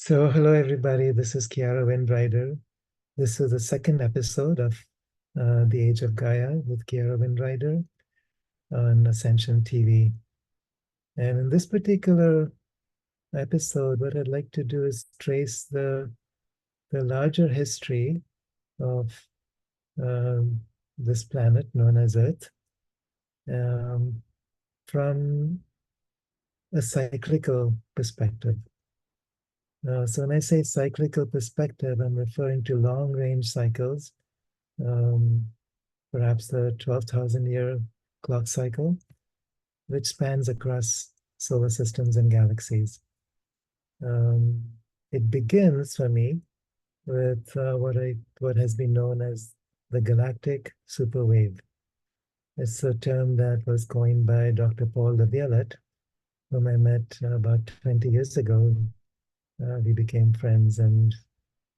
So, hello everybody. This is Kiara Windrider. This is the second episode of The Age of Gaia with Kiara Windrider on Ascension TV. And in this particular episode, what I'd like to do is trace the larger history of um, this planet known as Earth um, from a cyclical perspective. So when I say cyclical perspective, I'm referring to long-range cycles, um, perhaps the 12,000 year clock cycle, which spans across solar systems and galaxies. Um, it begins for me with what has been known as the Galactic Superwave. It's a term that was coined by Dr. Paul Laviolette, whom I met about 20 years ago. We became friends and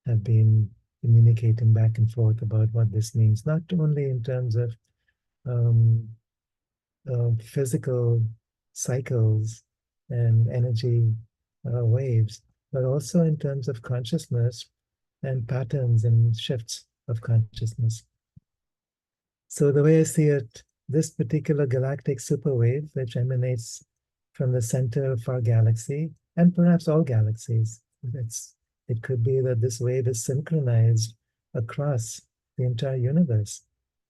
have been communicating back and forth about what this means, not only in terms of um, physical cycles and energy waves, but also in terms of consciousness and patterns and shifts of consciousness. So the way I see it, this particular galactic superwave, which emanates from the center of our galaxy, and perhaps all galaxies, it could be that this wave is synchronized across the entire universe,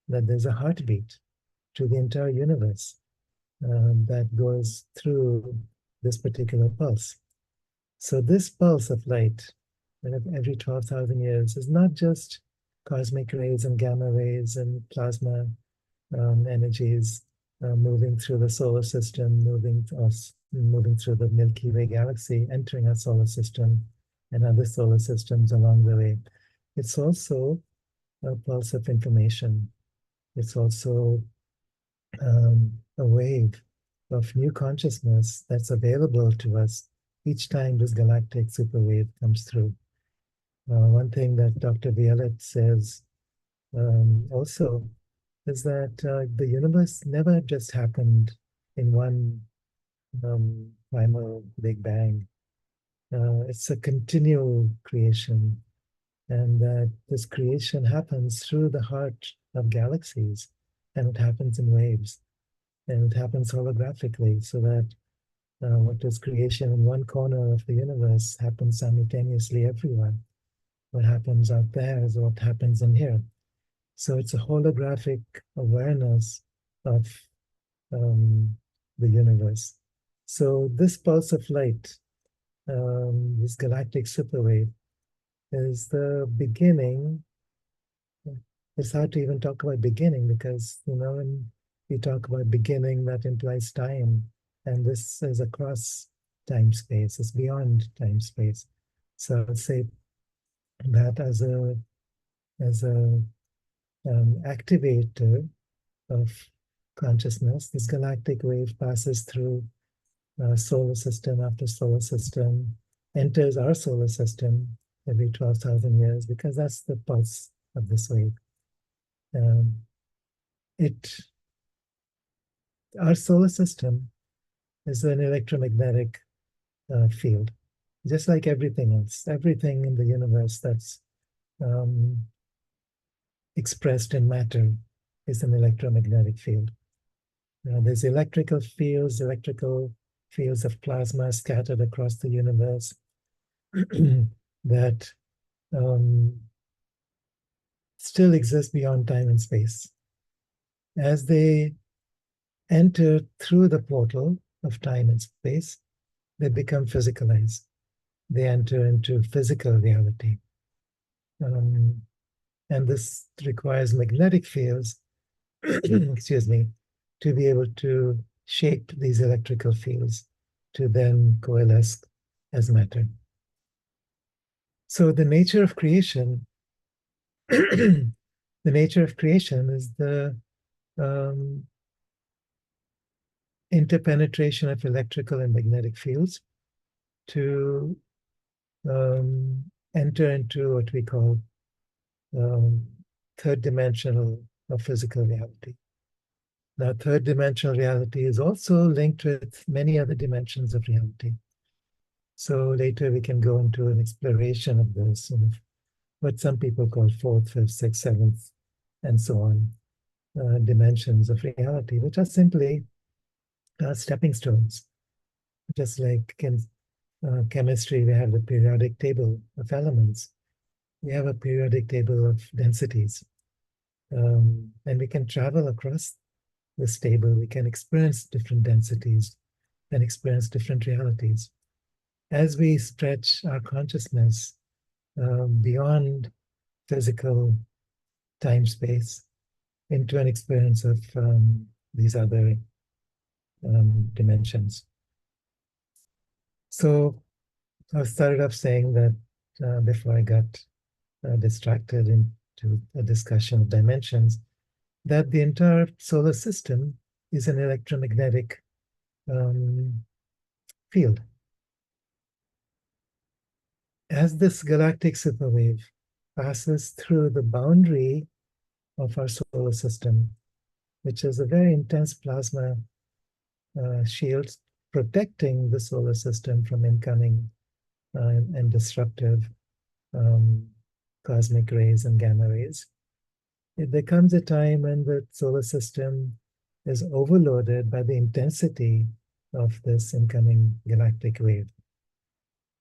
that there's a heartbeat to the entire universe that goes through this particular pulse. So this pulse of light every 12,000 years is not just cosmic rays and gamma rays and plasma energies moving through the solar system, moving through the Milky Way galaxy, entering our solar system and other solar systems along the way. It's also a pulse of information. It's also a wave of new consciousness that's available to us each time this galactic superwave comes through. One thing that Dr. Violette says also is that the universe never just happened in one primal Big Bang. It's a continual creation, and that this creation happens through the heart of galaxies, and it happens in waves, and it happens holographically, so that what is creation in one corner of the universe happens simultaneously everywhere. What happens out there is what happens in here. So it's a holographic awareness of the universe. So this pulse of light, this galactic superwave, is the beginning. It's hard to even talk about beginning because, when we talk about beginning, that implies time. And this is across time space, it's beyond time space. So I'd say that as a activator of consciousness, this galactic wave passes through solar system after solar system, enters our solar system every 12,000 years, because that's the pulse of this wave. Our solar system is an electromagnetic field, just like everything else. Everything in the universe that's expressed in matter is an electromagnetic field. There's electrical fields of plasma scattered across the universe that still exist beyond time and space. As they enter through the portal of time and space, they become physicalized. They enter into physical reality. And this requires magnetic fields, excuse me, to be able to shape these electrical fields to then coalesce as matter. So the nature of creation, the nature of creation is the interpenetration of electrical and magnetic fields to enter into what we call third dimensional or physical reality. Now, third dimensional reality is also linked with many other dimensions of reality. So later we can go into an exploration of those, sort of what some people call fourth, fifth, sixth, seventh, and so on, dimensions of reality, which are simply stepping stones. Just like in chemistry, we have the periodic table of elements. We have a periodic table of densities. And we can travel across this table. We can experience different densities and experience different realities. As we stretch our consciousness beyond physical time space into an experience of these other dimensions. So I started off saying that before I got distracted into a discussion of dimensions, that the entire solar system is an electromagnetic field. As this galactic superwave passes through the boundary of our solar system, which is a very intense plasma shield protecting the solar system from incoming and disruptive cosmic rays and gamma rays. There comes a time when the solar system is overloaded by the intensity of this incoming galactic wave.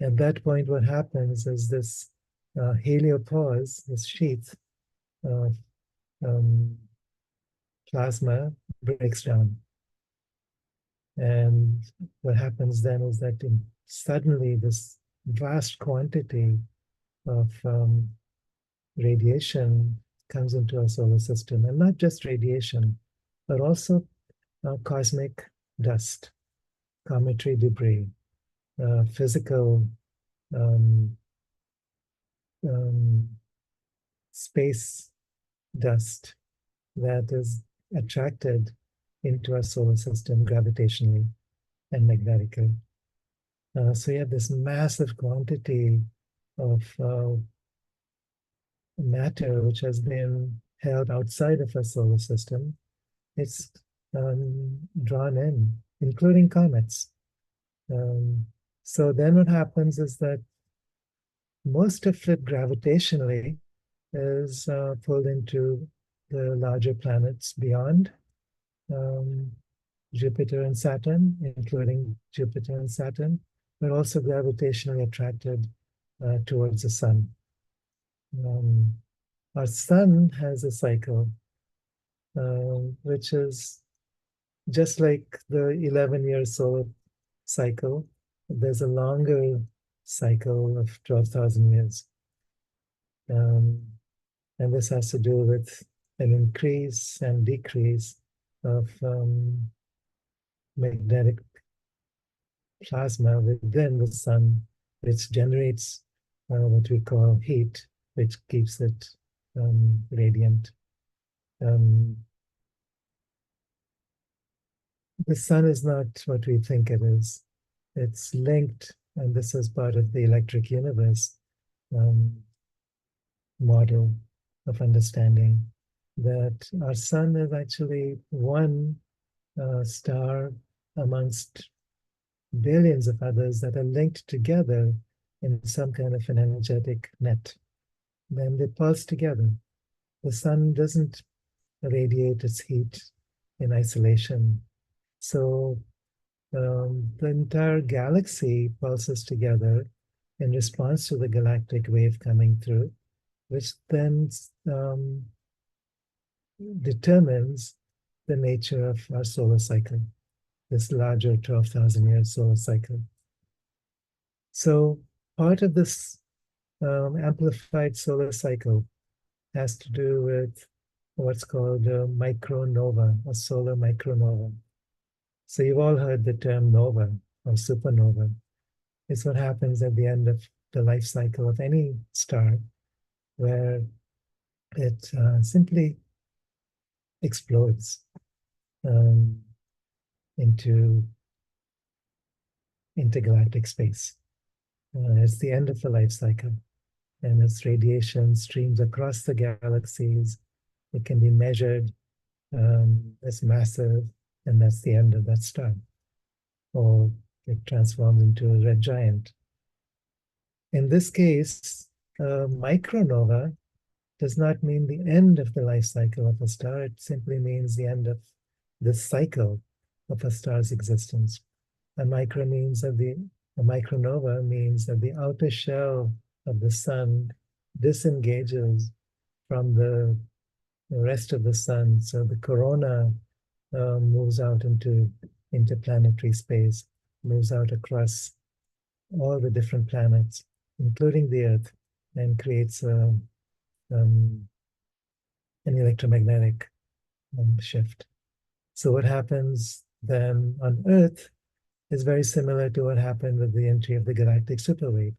At that point, what happens is this heliopause, this sheath of plasma, breaks down. And what happens then is that suddenly this vast quantity of radiation comes into our solar system, and not just radiation, but also cosmic dust, cometary debris, physical space dust that is attracted into our solar system gravitationally and magnetically. So you have this massive quantity of matter which has been held outside of our solar system. It's drawn in, including comets. So then what happens is that most of it gravitationally is pulled into the larger planets beyond Jupiter and Saturn, including Jupiter and Saturn, but also gravitationally attracted towards the sun. Our sun has a cycle, which is just like the 11-year solar cycle. There's a longer cycle of 12,000 years. And this has to do with an increase and decrease of magnetic plasma within the sun, which generates what we call heat, which keeps it radiant. The sun is not what we think it is. It's linked, and this is part of the electric universe model of understanding, that our sun is actually one star amongst billions of others that are linked together in some kind of an energetic net. Then they pulse together. The sun doesn't radiate its heat in isolation. So the entire galaxy pulses together in response to the galactic wave coming through, which then determines the nature of our solar cycle, this larger 12,000-year solar cycle. So part of this amplified solar cycle has to do with what's called a micronova, a solar micronova. So you've all heard the term nova or supernova. It's what happens at the end of the life cycle of any star, where it simply explodes into intergalactic space. It's the end of the life cycle, and its radiation streams across the galaxies. It can be measured. It's massive, and that's the end of that star. Or it transforms into a red giant, In this case, micronova does not mean the end of the life cycle of a star. It simply means the end of the cycle of a star's existence. A micronova means that the outer shell of the sun disengages from the rest of the sun. So the corona moves out into interplanetary space, moves out across all the different planets, including the Earth, and creates an electromagnetic shift. So what happens then on Earth is very similar to what happened with the entry of the galactic superwave.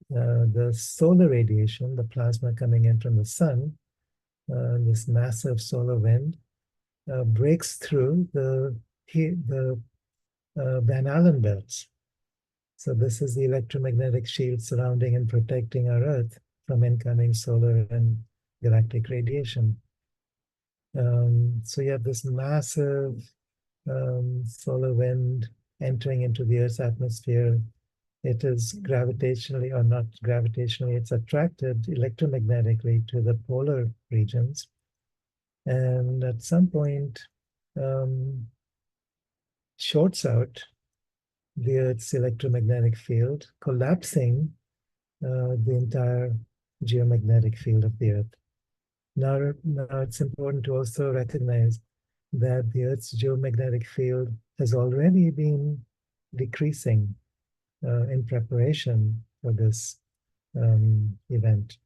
The solar radiation, the plasma coming in from the sun, this massive solar wind, breaks through the Van Allen belts. So this is the electromagnetic shield surrounding and protecting our Earth from incoming solar and galactic radiation. So you have this massive solar wind entering into the Earth's atmosphere. It is gravitationally, or not gravitationally, it's attracted electromagnetically to the polar regions. And at some point, shorts out the Earth's electromagnetic field, collapsing the entire geomagnetic field of the Earth. Now it's important to also recognize that the Earth's geomagnetic field has already been decreasing in preparation for this event.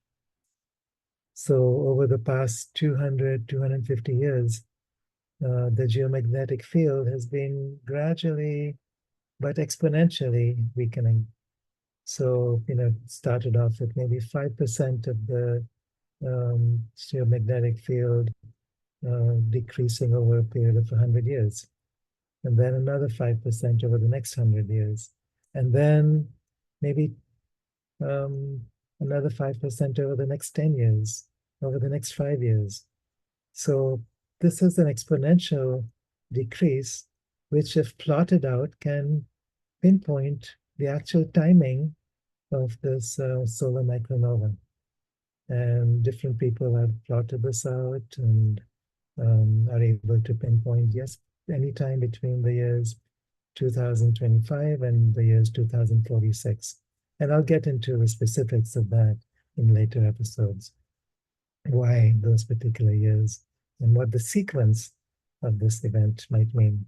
So over the past 200, 250 years, the geomagnetic field has been gradually but exponentially weakening. So, it started off with maybe 5% of the geomagnetic field decreasing over a period of 100 years. And then another 5% over the next 100 years. And then maybe another 5% over the next 10 years, over the next 5 years. So this is an exponential decrease, which if plotted out can pinpoint the actual timing of this solar micronova. And different people have plotted this out and are able to pinpoint, yes, any time between the years 2025 and the years 2046. And I'll get into the specifics of that in later episodes, why those particular years and what the sequence of this event might mean.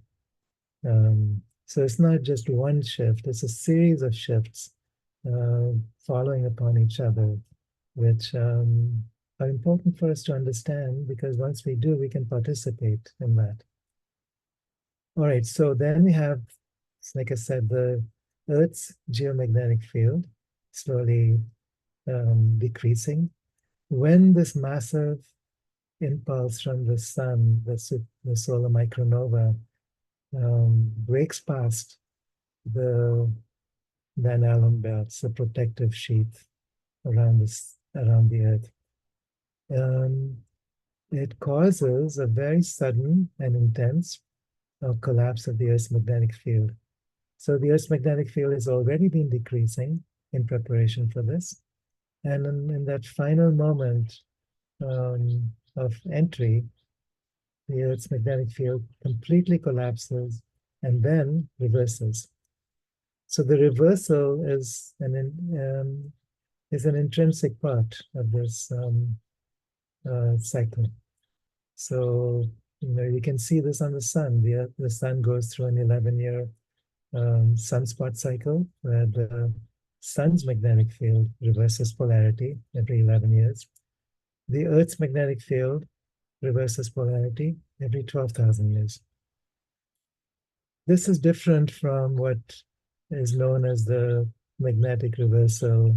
So it's not just one shift, it's a series of shifts following upon each other, which are important for us to understand, because once we do, we can participate in that. All right, so then we have, like I said, the Earth's geomagnetic field slowly decreasing. When this massive impulse from the sun, the solar micronova, breaks past the Van Allen belts, the protective sheath around the Earth, it causes a very sudden and intense collapse of the Earth's magnetic field. So the Earth's magnetic field has already been decreasing in preparation for this. And in that final moment of entry, the Earth's magnetic field completely collapses and then reverses. So the reversal is an intrinsic part of this cycle. So you can see this on the sun. The sun goes through an 11-year sunspot cycle where the sun's magnetic field reverses polarity every 11 years. The Earth's magnetic field reverses polarity every 12,000 years. This is different from what is known as the magnetic reversal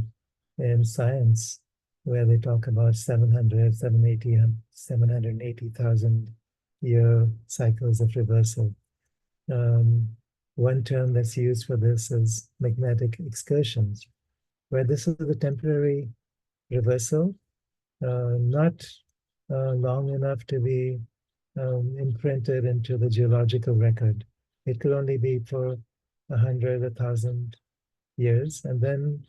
in science, where they talk about 780,000 year cycles of reversal. One term that's used for this is magnetic excursions, where this is a temporary reversal, not long enough to be imprinted into the geological record. It could only be for 100, 1,000 years, and then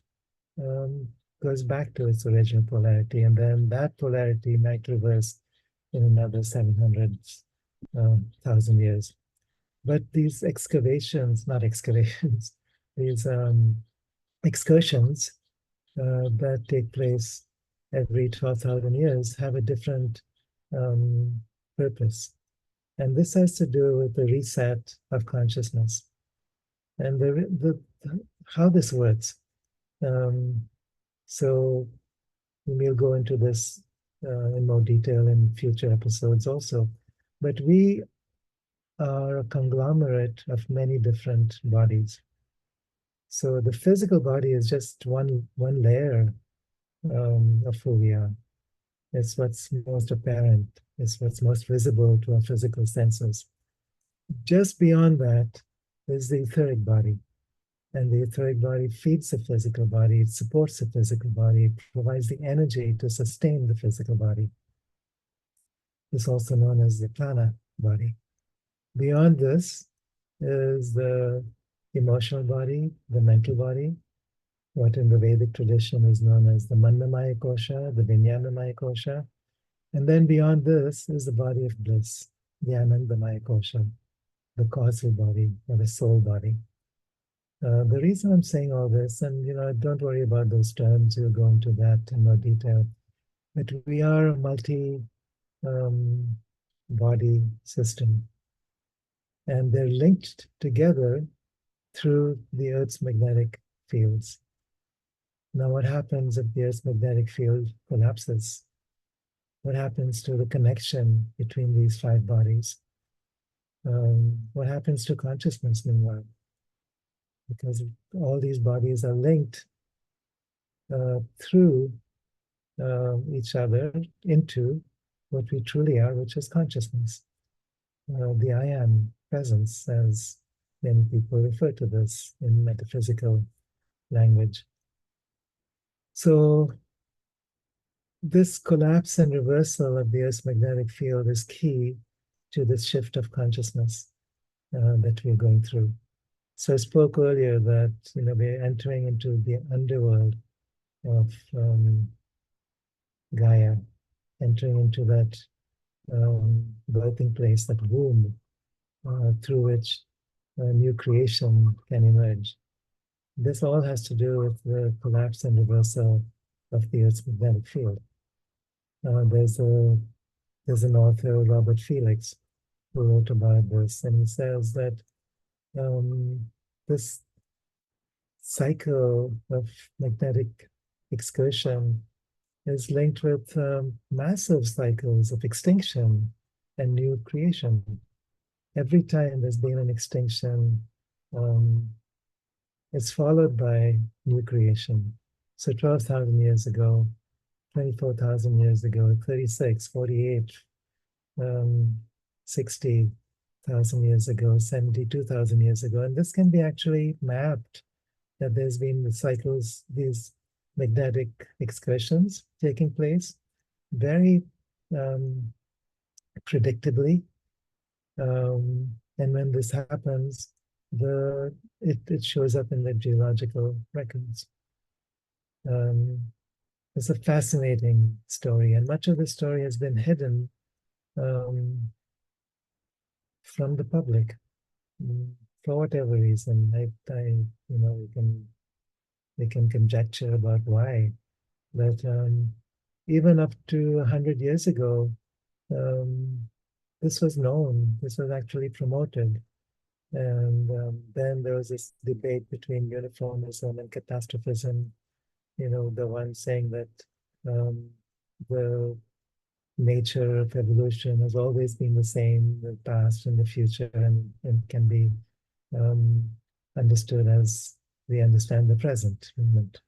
goes back to its original polarity, and then that polarity might reverse in another 700,000 years. But these excavations, not excavations, these excursions that take place every 12,000 years have a different um, purpose. And this has to do with the reset of consciousness. And how this works. Um, so we'll go into this in more detail in future episodes also. But we are a conglomerate of many different bodies. So the physical body is just one layer of who we are. It's what's most apparent. It's what's most visible to our physical senses. Just beyond that is the etheric body. And the etheric body feeds the physical body, it supports the physical body, it provides the energy to sustain the physical body. It's also known as the prana body. Beyond this is the emotional body, the mental body, what in the Vedic tradition is known as the Mandamaya Kosha, the Vijnanamaya Kosha. And then beyond this is the body of bliss, the Anandamaya Kosha, the causal body or the soul body. The reason I'm saying all this, and don't worry about those terms, we'll go into that in more detail, but we are a multi body system, and they're linked together through the Earth's magnetic fields. Now, what happens if the Earth's magnetic field collapses? What happens to the connection between these five bodies? What happens to consciousness meanwhile? Because all these bodies are linked through each other into what we truly are, which is consciousness. The I am presence, as many people refer to this in metaphysical language. So this collapse and reversal of the Earth's magnetic field is key to this shift of consciousness that we're going through. So I spoke earlier that we're entering into the underworld of Gaia, entering into that birthing place, that womb through which a new creation can emerge. This all has to do with the collapse and reversal of the Earth's magnetic field. There's an author, Robert Felix, who wrote about this, and he says that this cycle of magnetic excursion is linked with massive cycles of extinction and new creation. Every time there's been an extinction, it's followed by new creation. So 12,000 years ago, 24,000 years ago, 36, 48, 60,000 years ago, 72,000 years ago. And this can be actually mapped, that there's been the cycles, these magnetic excursions taking place very predictably. And when this happens, it shows up in the geological records. It's a fascinating story, and much of the story has been hidden from the public for whatever reason. We can conjecture about why, but even up to 100 years ago, this was known. This was actually promoted. And then there was this debate between uniformism and catastrophism. The one saying that the nature of evolution has always been the same, the past and the future, and can be understood as we understand the present moment.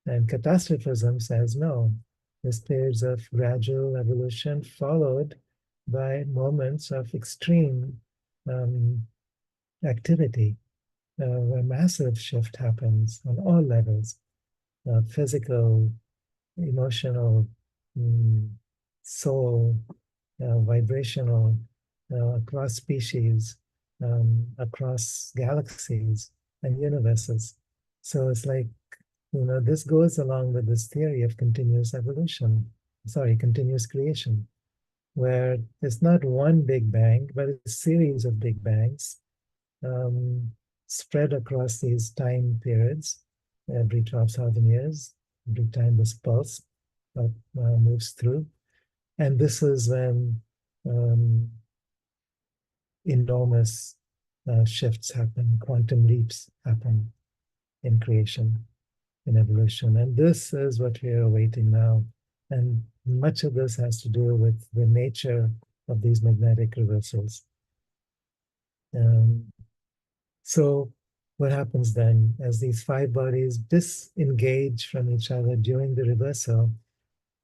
And catastrophism says no. There's periods of gradual evolution followed by moments of extreme activity, where massive shift happens on all levels, physical, emotional, soul, vibrational, across species, across galaxies and universes. So it's like this goes along with this theory of continuous evolution, continuous creation, where it's not one big bang, but a series of big bangs um, spread across these time periods, every 12,000 years, every time this pulse moves through. And this is when um, enormous shifts happen, quantum leaps happen in creation, in evolution. And this is what we are awaiting now. And much of this has to do with the nature of these magnetic reversals. So what happens then as these five bodies disengage from each other during the reversal?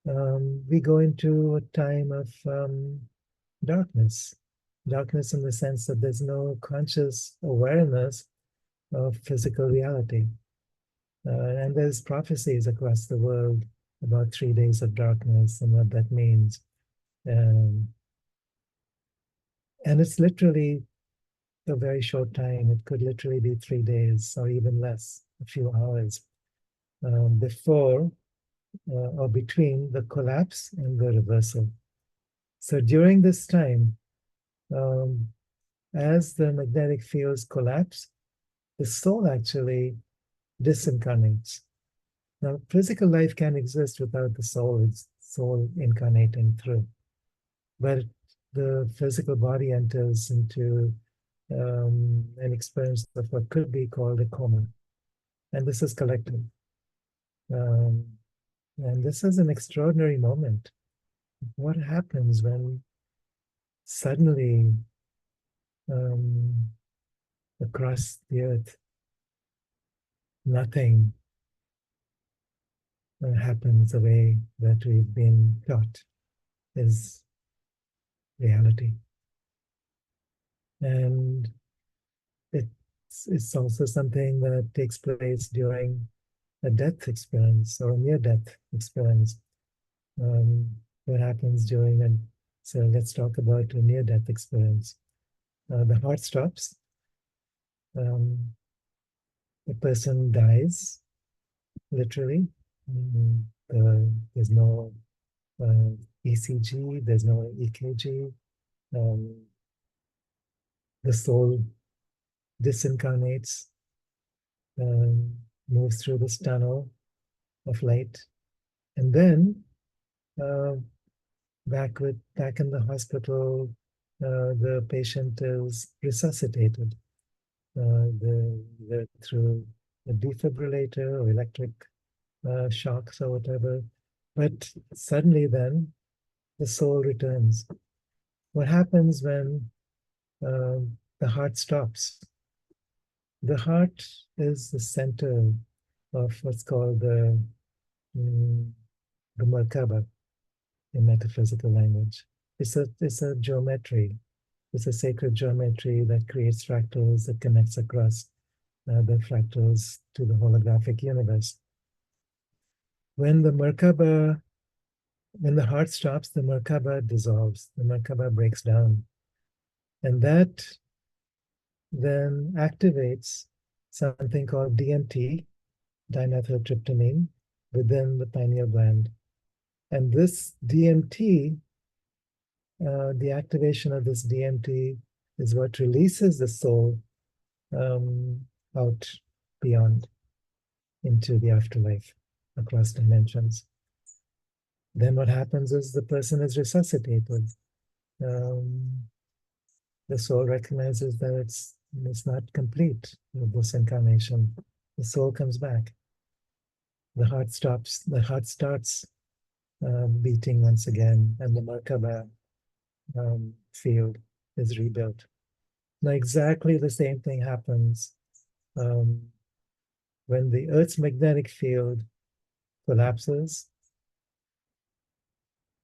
We go into a time of darkness. Darkness in the sense that there's no conscious awareness of physical reality. And there's prophecies across the world about 3 days of darkness and what that means. And it's literally a very short time. It could literally be 3 days or even less, a few hours before or between the collapse and the reversal. So during this time, as the magnetic fields collapse, the soul actually disincarnates. Now, physical life can exist without the soul, its soul incarnating through. But the physical body enters into an experience of what could be called a coma. And this is collective. And this is an extraordinary moment. What happens when suddenly across the earth, nothing happens the way that we've been taught is reality. And it's also something that takes place during a death experience or a near-death experience. What happens during so let's talk about a near-death experience. The heart stops. The person dies, literally. There's no ECG, there's no EKG. The soul disincarnates, moves through this tunnel of light, and then back in the hospital, the patient is resuscitated through a defibrillator or electric shocks or whatever. But suddenly then the soul returns. What happens when the heart stops? The heart is the center of what's called the Merkaba in metaphysical language. It's a geometry. It's a sacred geometry that creates fractals, that connects across the fractals to the holographic universe. When the heart stops, the Merkaba dissolves, the Merkaba breaks down. And that then activates something called DMT, dimethyltryptamine, within the pineal gland. And this DMT, the activation of this DMT is what releases the soul out beyond into the afterlife across dimensions. Then what happens is the person is resuscitated. The soul recognizes that it's not complete with this incarnation. The soul comes back. The heart stops. The heart starts beating once again, and the Merkaba field is rebuilt. Now, exactly the same thing happens when the Earth's magnetic field collapses.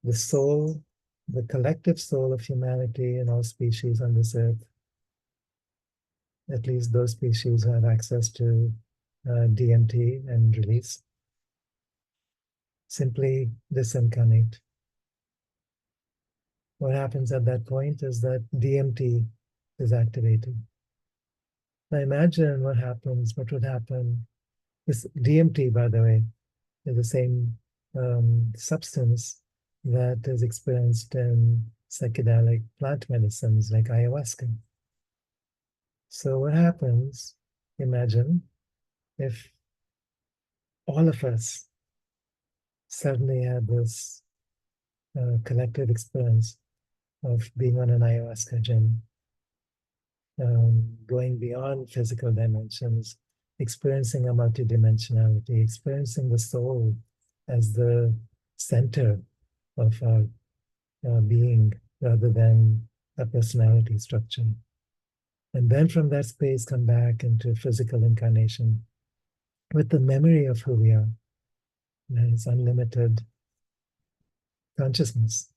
The soul, the collective soul of humanity and all species on this earth, at least those species who have access to DMT and release, simply disincarnate. What happens at that point is that DMT is activated. Now imagine what would happen This DMT, by the way, is the same substance that is experienced in psychedelic plant medicines like ayahuasca. So what happens, imagine, if all of us suddenly had this collective experience of being on an ayahuasca journey, going beyond physical dimensions, experiencing a multidimensionality, experiencing the soul as the center of our being rather than a personality structure. And then from that space, come back into physical incarnation with the memory of who we are. That is unlimited consciousness.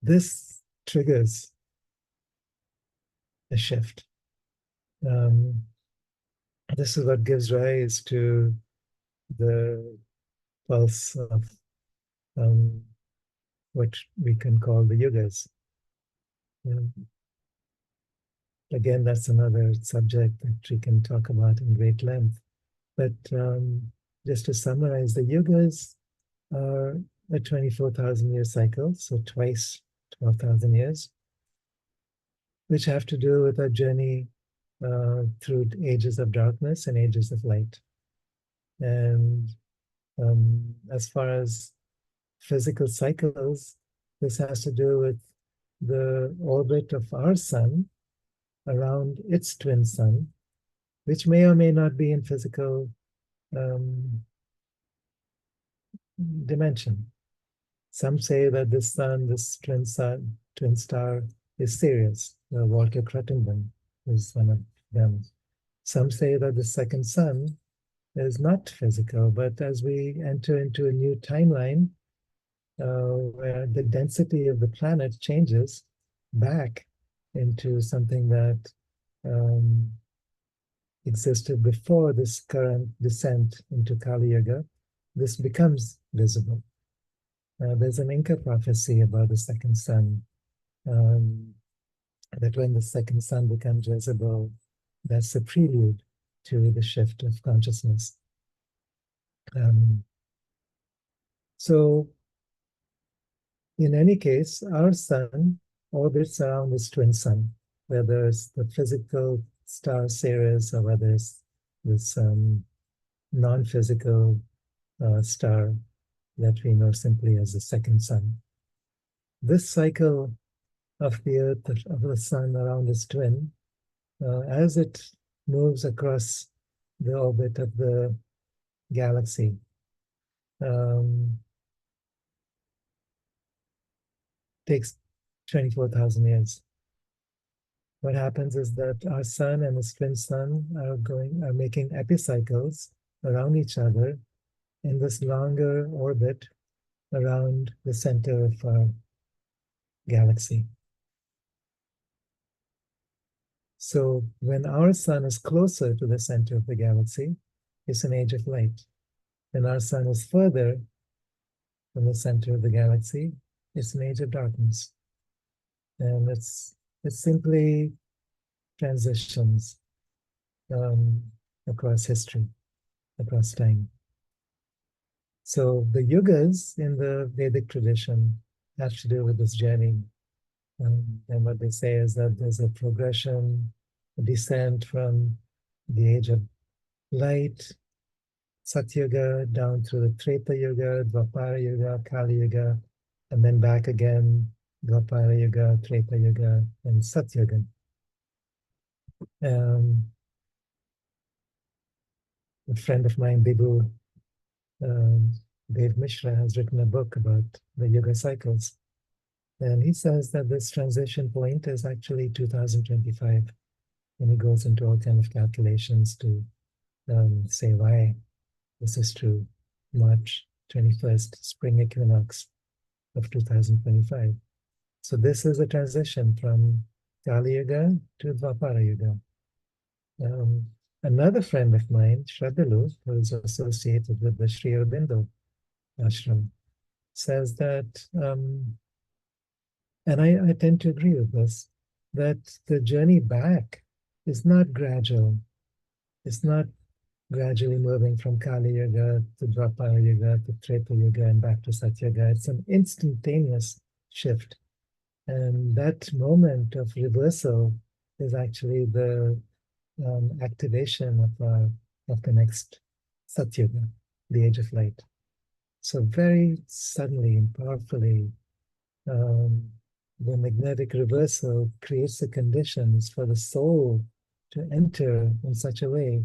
This triggers a shift. This is what gives rise to the pulse of what we can call the yugas. Again, that's another subject that we can talk about in great length. But just to summarize, the yugas are a 24,000-year cycle, so twice 12,000 years, which have to do with our journey through ages of darkness and ages of light. And as far as physical cycles, this has to do with the orbit of our sun around its twin sun, which may or may not be in physical dimension. Some say that this sun, this twin star, is Sirius. Walter Cruttendon is one of them. Some say that the second sun is not physical, but as we enter into a new timeline, where the density of the planet changes back into something that existed before this current descent into Kali Yuga, this becomes visible. There's an Inca prophecy about the second sun, that when the second sun becomes visible, that's a prelude to the shift of consciousness. So in any case, our sun orbits around this twin sun, whether it's the physical star Sirius or whether it's this non-physical star that we know simply as the second sun. This cycle of the Earth, of the sun around its twin, as it moves across the orbit of the galaxy, takes 24,000 years. What happens is that our sun and its twin sun are making epicycles around each other in this longer orbit around the center of our galaxy. So when our sun is closer to the center of the galaxy, it's an age of light. When our sun is further from the center of the galaxy, it's an age of darkness. And it's simply transitions across history, across time. So the yugas in the Vedic tradition have to do with this journey. And what they say is that there's a progression, a descent from the age of light, Satyuga, down through the Treta Yuga, Dwapara Yuga, Kali Yuga, and then back again, Dwapara Yuga, Treta Yuga, and Satyuga. A friend of mine, Bibu Dev Mishra, has written a book about the Yuga cycles. And he says that this transition point is actually 2025. And he goes into all kind of calculations to say why this is true. March 21st, spring equinox of 2025. So this is a transition from Kali Yuga to Dwapara Yuga. Another friend of mine, Shraddhalu, who is associated with the Sri Aurobindo ashram, says that, and I tend to agree with this, that the journey back is not gradual. It's not gradually moving from Kali Yuga to Dwapara Yuga to Treta Yuga and back to Satyuga. It's an instantaneous shift. And that moment of reversal is actually the activation of the next Satyuga, the age of light. So very suddenly and powerfully, um, the magnetic reversal creates the conditions for the soul to enter in such a way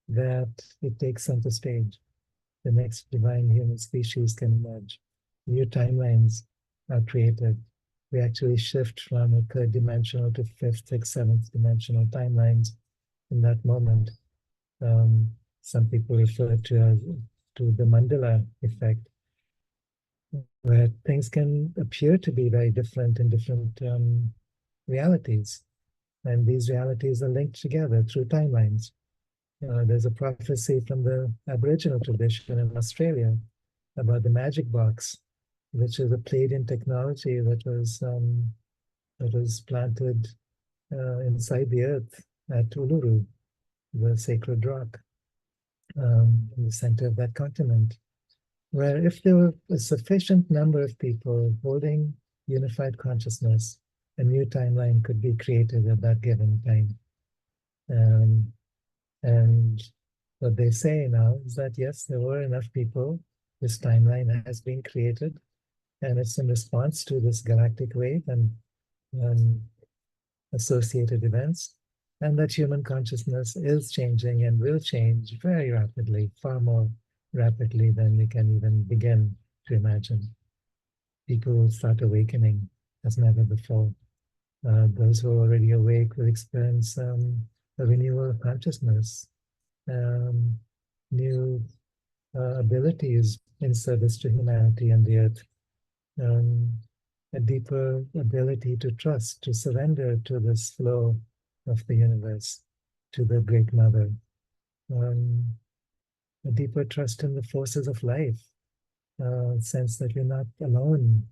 that it takes center stage. The next divine human species can emerge. New timelines are created. We actually shift from a third dimensional to fifth, sixth, seventh dimensional timelines in that moment. Um, some people refer to the mandala effect, where things can appear to be very different in different realities. And these realities are linked together through timelines. There's a prophecy from the Aboriginal tradition in Australia about the magic box, which is a Pleiadian technology that was planted inside the earth at Uluru, the sacred rock, in the center of that continent, where if there were a sufficient number of people holding unified consciousness, a new timeline could be created at that given time. And what they say now is that, yes, there were enough people, this timeline has been created, and it's in response to this galactic wave and um, associated events, and that human consciousness is changing and will change very rapidly, far more rapidly than we can even begin to imagine. People will start awakening as never before. Those who are already awake will experience a renewal of consciousness, new abilities in service to humanity and the earth, a deeper ability to trust, to surrender to this flow of the universe, to the Great Mother, a deeper trust in the forces of life, sense that we're not alone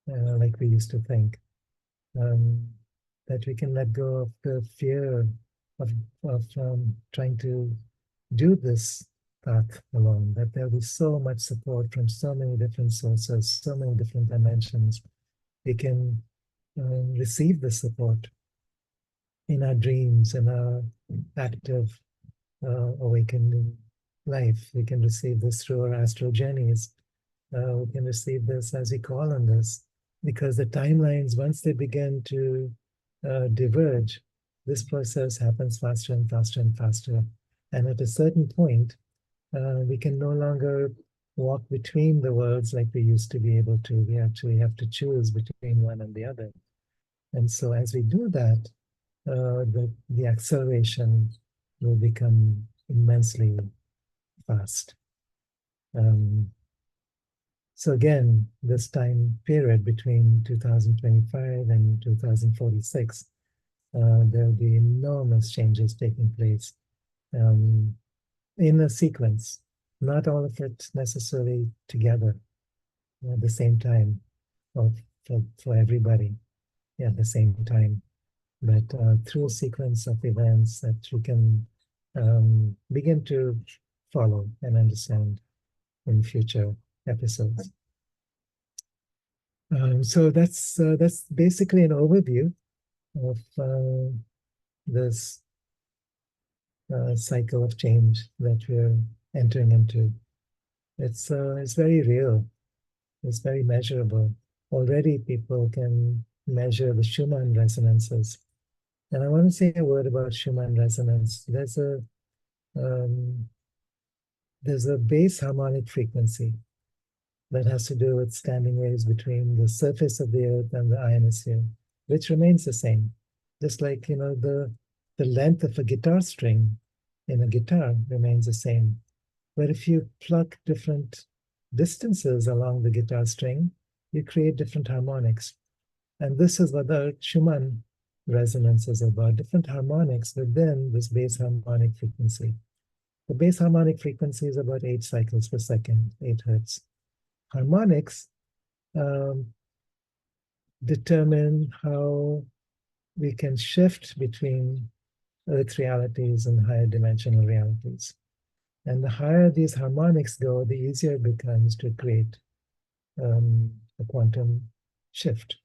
like we used to think, that we can let go of the fear of trying to do this path alone, that there'll be so much support from so many different sources, so many different dimensions. We can receive the support in our dreams, in our active awakening life. We can receive this through our astral journeys. We can receive this as we call on this, because the timelines, once they begin to diverge, this process happens faster and faster and faster. And at a certain point, we can no longer walk between the worlds like we used to be able to. We actually have to choose between one and the other. And so as we do that, the acceleration will become immensely fast. So again, this time period between 2025 and 2046, there'll be enormous changes taking place in a sequence, not all of it necessarily together at the same time, or for everybody at the same time, but through a sequence of events that we can begin to follow and understand in future episodes. So that's basically an overview of this cycle of change that we're entering into. It's very real. It's very measurable. Already people can measure the Schumann resonances. And I want to say a word about Schumann resonance. There's a base harmonic frequency that has to do with standing waves between the surface of the earth and the ionosphere, which remains the same. Just like, the length of a guitar string in a guitar remains the same. But if you pluck different distances along the guitar string, you create different harmonics. And this is what the Schumann resonance is about, different harmonics within this base harmonic frequency. The base harmonic frequency is about 8 cycles per second, 8 hertz. Harmonics determine how we can shift between Earth realities and higher dimensional realities. And the higher these harmonics go, the easier it becomes to create a quantum shift.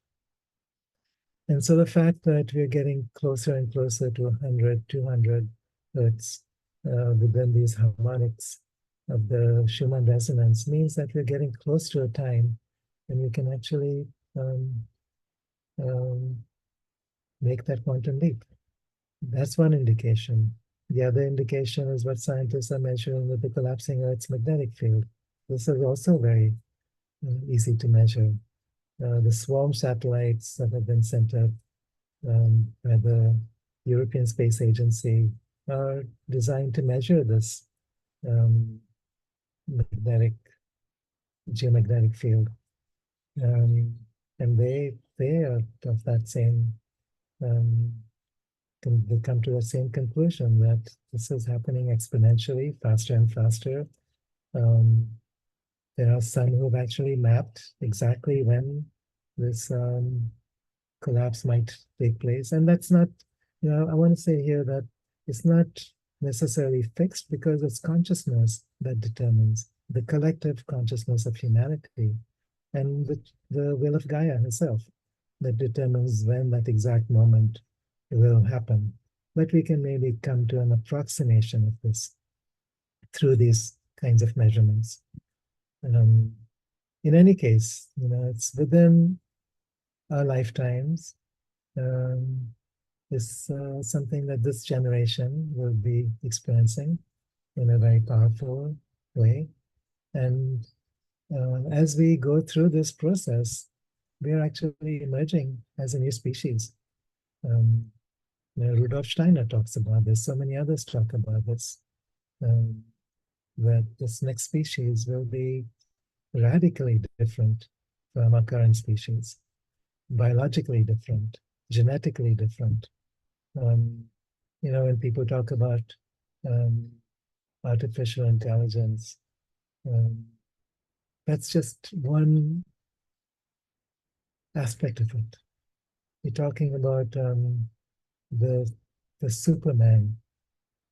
And so the fact that we're getting closer and closer to 100, 200 hertz within these harmonics of the Schumann resonance means that we're getting close to a time when we can actually um, make that quantum leap. That's one indication. The other indication is what scientists are measuring with the collapsing Earth's magnetic field. This is also very easy to measure. The swarm satellites that have been sent up by the European Space Agency are designed to measure this um, magnetic, geomagnetic field. And they are of that same, they come to the same conclusion that this is happening exponentially, faster and faster. There are some who have actually mapped exactly when this collapse might take place. And that's not, I want to say here that it's not necessarily fixed because it's consciousness that determines the collective consciousness of humanity and the will of Gaia herself that determines when that exact moment will happen. But we can maybe come to an approximation of this through these kinds of measurements. In any case, it's within our lifetimes. Is something that this generation will be experiencing in a very powerful way. And as we go through this process, we are actually emerging as a new species. Rudolf Steiner talks about this. So many others talk about this. That this next species will be radically different from our current species, biologically different, genetically different. When people talk about artificial intelligence, that's just one aspect of it. We're talking about the Superman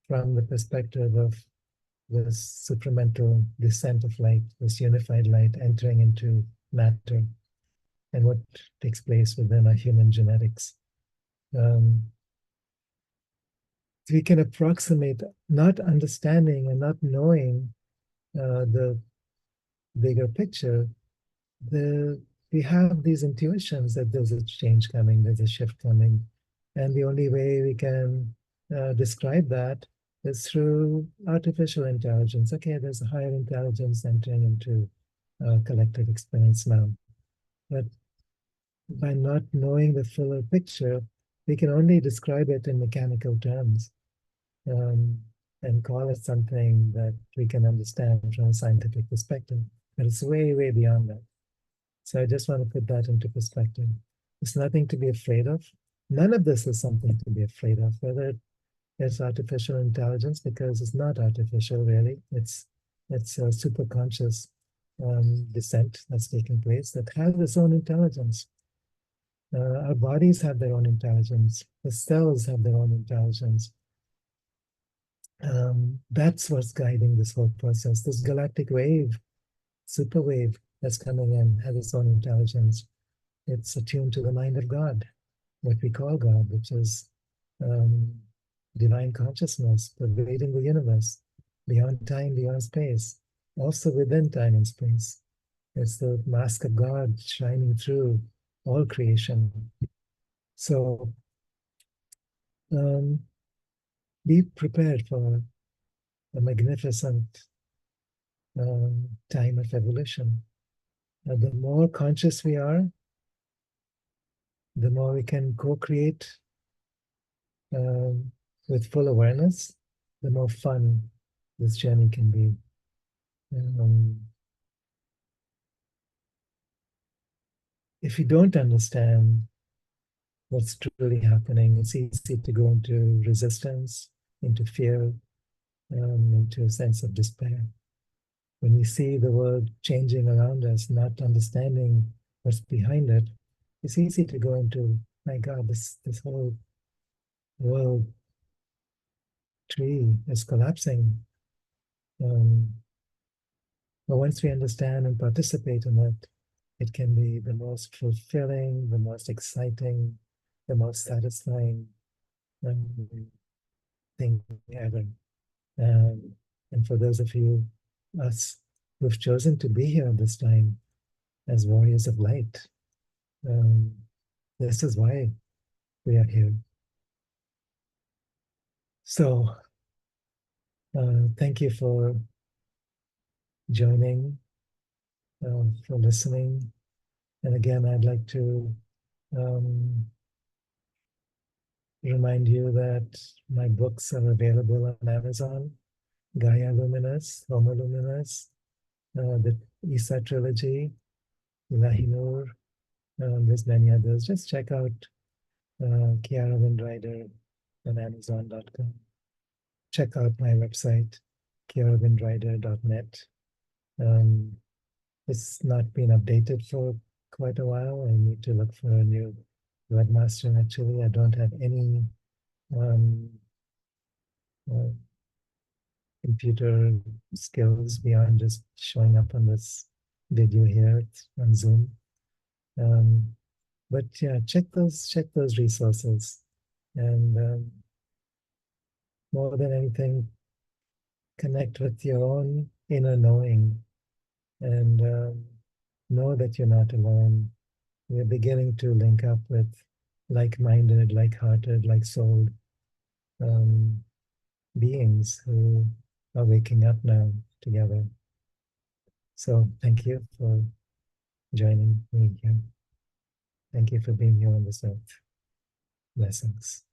from the perspective of this supramental descent of light, this unified light entering into matter, and what takes place within our human genetics. We can approximate, not understanding and not knowing the bigger picture, we have these intuitions that there's a change coming, there's a shift coming. And the only way we can describe that is through artificial intelligence. Okay, there's a higher intelligence entering into collective experience now. But by not knowing the fuller picture, we can only describe it in mechanical terms and call it something that we can understand from a scientific perspective. But it's way, way beyond that. So I just want to put that into perspective. It's nothing to be afraid of. None of this is something to be afraid of, whether it's artificial intelligence, because it's not artificial really. It's a super conscious descent that's taking place that has its own intelligence. Our bodies have their own intelligence. The cells have their own intelligence. That's what's guiding this whole process. This galactic wave, superwave that's coming in, has its own intelligence. It's attuned to the mind of God, what we call God, which is divine consciousness pervading the universe, beyond time, beyond space, also within time and space. It's the mask of God shining through all creation. So be prepared for a magnificent time of evolution. The more conscious we are, the more we can co-create with full awareness, the more fun this journey can be. If you don't understand what's truly happening, it's easy to go into resistance, into fear, into a sense of despair. When we see the world changing around us, not understanding what's behind it, it's easy to go into, my God, this whole world tree is collapsing. once we understand and participate in it, it can be the most fulfilling, the most exciting, the most satisfying um, thing ever. Um, and for those of you, us, who've chosen to be here this time as warriors of light, um, this is why we are here. So, thank you for joining, for listening. And again, I'd like to um, remind you that my books are available on Amazon. Gaia Luminous, Homo Luminous, the Isa trilogy, Ilahi Noor, there's many others. Just check out Kiara Windrider on Amazon.com. Check out my website, kiarawindrider.net. Um, it's not been updated for quite a while. I need to look for a new webmaster. Actually, I don't have any um, uh, computer skills beyond just showing up on this video here on Zoom. Um, but yeah, check those resources, and more than anything, connect with your own inner knowing, and know that you're not alone. We're beginning to link up with like-minded, like-hearted, like-souled um, beings who are waking up now together. So thank you for joining me here. Thank you for being here on this earth. Blessings.